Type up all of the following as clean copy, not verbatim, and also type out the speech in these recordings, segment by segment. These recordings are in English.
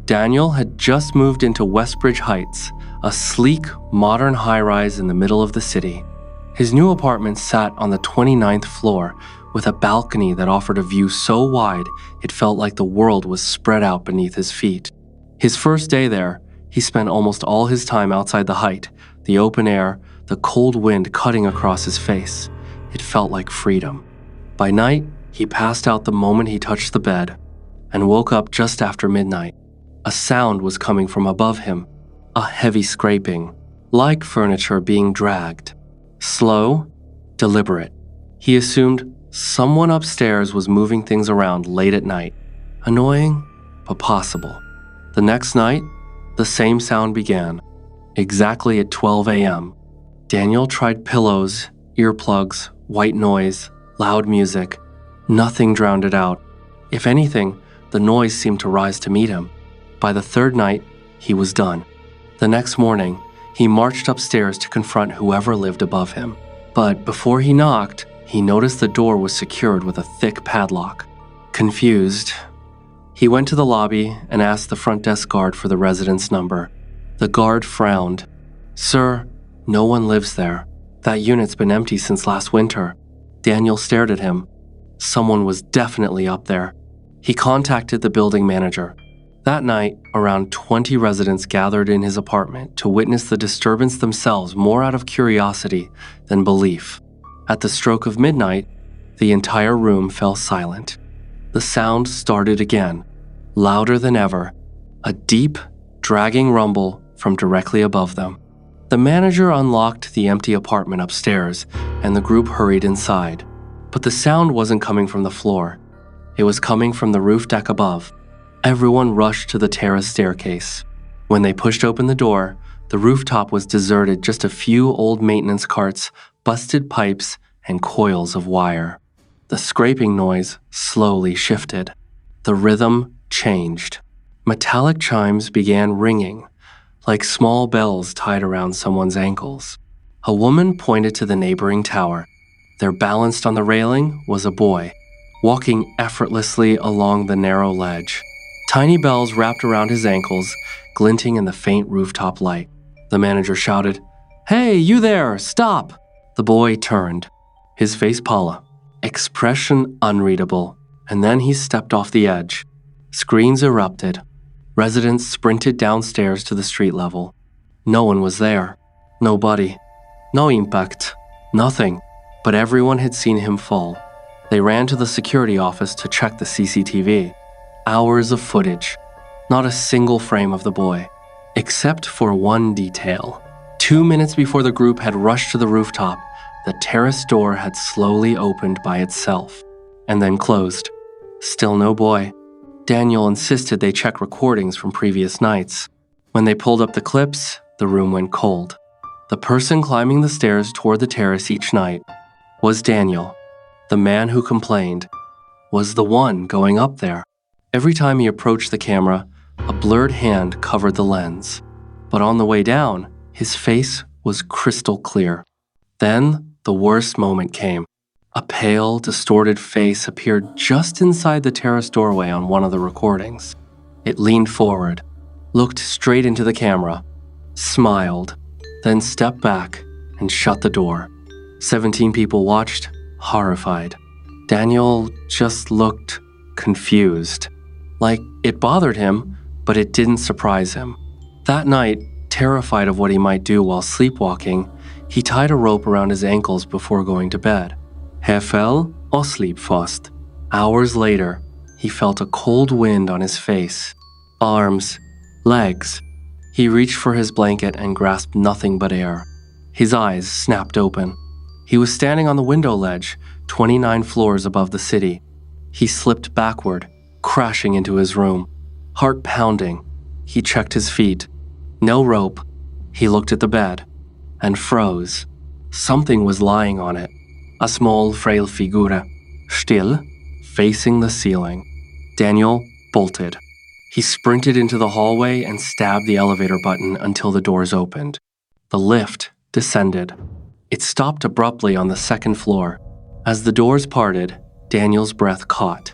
Daniel had just moved into Westbridge Heights, a sleek, modern high-rise in the middle of the city. His new apartment sat on the 29th floor, with a balcony that offered a view so wide it felt like the world was spread out beneath his feet. His first day there, he spent almost all his time outside the height, the open air, the cold wind cutting across his face. It felt like freedom. By night, he passed out the moment he touched the bed and woke up just after midnight. A sound was coming from above him, a heavy scraping, like furniture being dragged. Slow, deliberate. He assumed someone upstairs was moving things around late at night. Annoying, but possible. The next night, the same sound began, exactly at 12 a.m. Daniel tried pillows, earplugs, white noise, loud music. Nothing drowned it out. If anything, the noise seemed to rise to meet him. By the third night, he was done. The next morning, he marched upstairs to confront whoever lived above him. But before he knocked, he noticed the door was secured with a thick padlock. Confused, he went to the lobby and asked the front desk guard for the residence number. The guard frowned. "Sir, no one lives there. That unit's been empty since last winter." Daniel stared at him. Someone was definitely up there. He contacted the building manager. That night, around 20 residents gathered in his apartment to witness the disturbance themselves more out of curiosity than belief. At the stroke of midnight, the entire room fell silent. The sound started again, louder than ever, a deep, dragging rumble from directly above them. The manager unlocked the empty apartment upstairs, and the group hurried inside. But the sound wasn't coming from the floor. It was coming from the roof deck above. Everyone rushed to the terrace staircase. When they pushed open the door, the rooftop was deserted, just a few old maintenance carts, busted pipes, and coils of wire. The scraping noise slowly shifted. The rhythm changed. Metallic chimes began ringing, like small bells tied around someone's ankles. A woman pointed to the neighboring tower. There, balanced on the railing, was a boy, walking effortlessly along the narrow ledge. Tiny bells wrapped around his ankles, glinting in the faint rooftop light. The manager shouted, "Hey, you there, stop!" The boy turned, his face pallid, expression unreadable, and then he stepped off the edge. Screams erupted. Residents sprinted downstairs to the street level. No one was there. Nobody. No impact. Nothing. But everyone had seen him fall. They ran to the security office to check the CCTV. Hours of footage. Not a single frame of the boy, except for one detail. 2 minutes before the group had rushed to the rooftop, the terrace door had slowly opened by itself, and then closed. Still no boy. Daniel insisted they check recordings from previous nights. When they pulled up the clips, the room went cold. The person climbing the stairs toward the terrace each night was Daniel. The man who complained was the one going up there. Every time he approached the camera, a blurred hand covered the lens. But on the way down, his face was crystal clear. Then, the worst moment came. A pale, distorted face appeared just inside the terrace doorway on one of the recordings. It leaned forward, looked straight into the camera, smiled, then stepped back and shut the door. 17 people watched, horrified. Daniel just looked confused. Like it bothered him, but it didn't surprise him. That night, terrified of what he might do while sleepwalking, he tied a rope around his ankles before going to bed. He fell asleep fast. Hours later, he felt a cold wind on his face, arms, legs. He reached for his blanket and grasped nothing but air. His eyes snapped open. He was standing on the window ledge, 29 floors above the city. He slipped backward, crashing into his room. Heart pounding, he checked his feet. No rope. He looked at the bed and froze. Something was lying on it. A small, frail figura, still, facing the ceiling. Daniel bolted. He sprinted into the hallway and stabbed the elevator button until the doors opened. The lift descended. It stopped abruptly on the second floor. As the doors parted, Daniel's breath caught.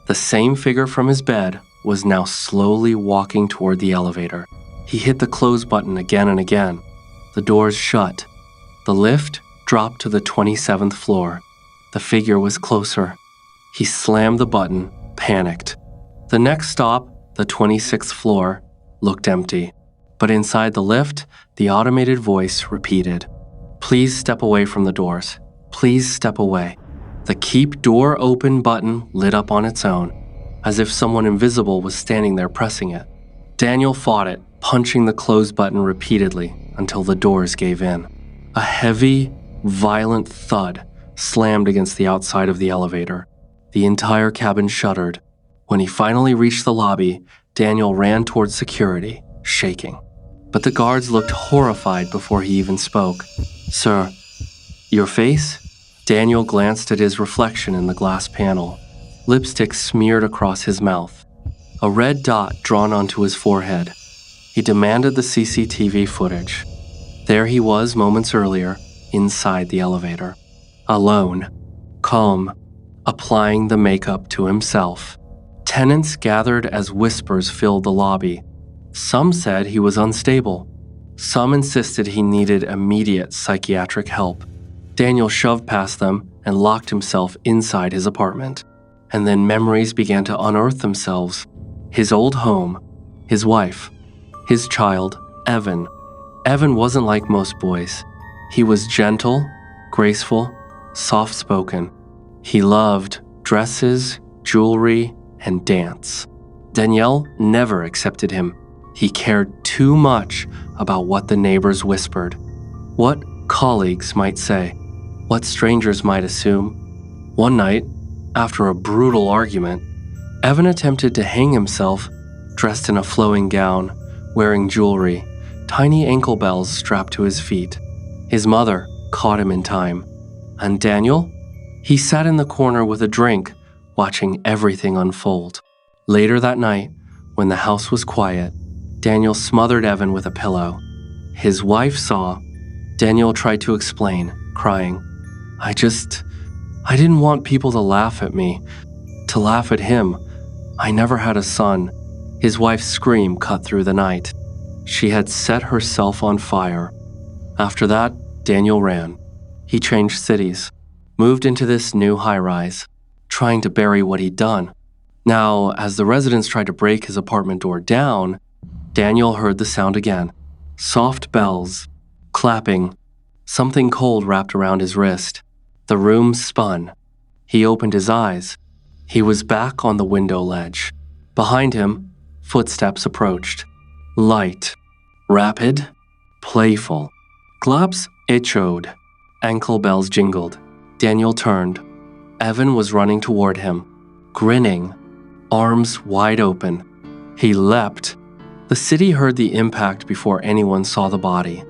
The same figure from his bed was now slowly walking toward the elevator. He hit the close button again and again. The doors shut. The lift dropped to the 27th floor. The figure was closer. He slammed the button, panicked. The next stop, the 26th floor, looked empty. But inside the lift, the automated voice repeated, "Please step away from the doors. Please step away." The keep door open button lit up on its own, as if someone invisible was standing there pressing it. Daniel fought it, punching the close button repeatedly until the doors gave in. A heavy, violent thud slammed against the outside of the elevator. The entire cabin shuddered. When he finally reached the lobby, Daniel ran towards security, shaking. But the guards looked horrified before he even spoke. "Sir, your face?" Daniel glanced at his reflection in the glass panel. Lipstick smeared across his mouth. A red dot drawn onto his forehead. He demanded the CCTV footage. There he was moments earlier, inside the elevator. Alone, calm, applying the makeup to himself. Tenants gathered as whispers filled the lobby. Some said he was unstable. Some insisted he needed immediate psychiatric help. Daniel shoved past them and locked himself inside his apartment. And then memories began to unearth themselves. His old home, his wife, his child, Evan. Evan wasn't like most boys. He was gentle, graceful, soft-spoken. He loved dresses, jewelry, and dance. Danielle never accepted him. He cared too much about what the neighbors whispered, what colleagues might say, what strangers might assume. One night, after a brutal argument, Evan attempted to hang himself, dressed in a flowing gown, wearing jewelry, tiny ankle bells strapped to his feet. His mother caught him in time. And Daniel? He sat in the corner with a drink, watching everything unfold. Later that night, when the house was quiet, Daniel smothered Evan with a pillow. His wife saw. Daniel tried to explain, crying, I didn't want people to laugh at me, to laugh at him. I never had a son." His wife's scream cut through the night. She had set herself on fire. After that, Daniel ran. He changed cities, moved into this new high-rise, trying to bury what he'd done. Now, as the residents tried to break his apartment door down, Daniel heard the sound again. Soft bells, clapping, something cold wrapped around his wrist. The room spun. He opened his eyes. He was back on the window ledge. Behind him, footsteps approached. Light, rapid, playful. Gloves echoed. Ankle bells jingled. Daniel turned. Evan was running toward him, grinning, arms wide open. He leapt. The city heard the impact before anyone saw the body.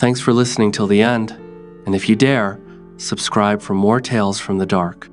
Thanks for listening till the end, and if you dare, subscribe for more tales from the dark.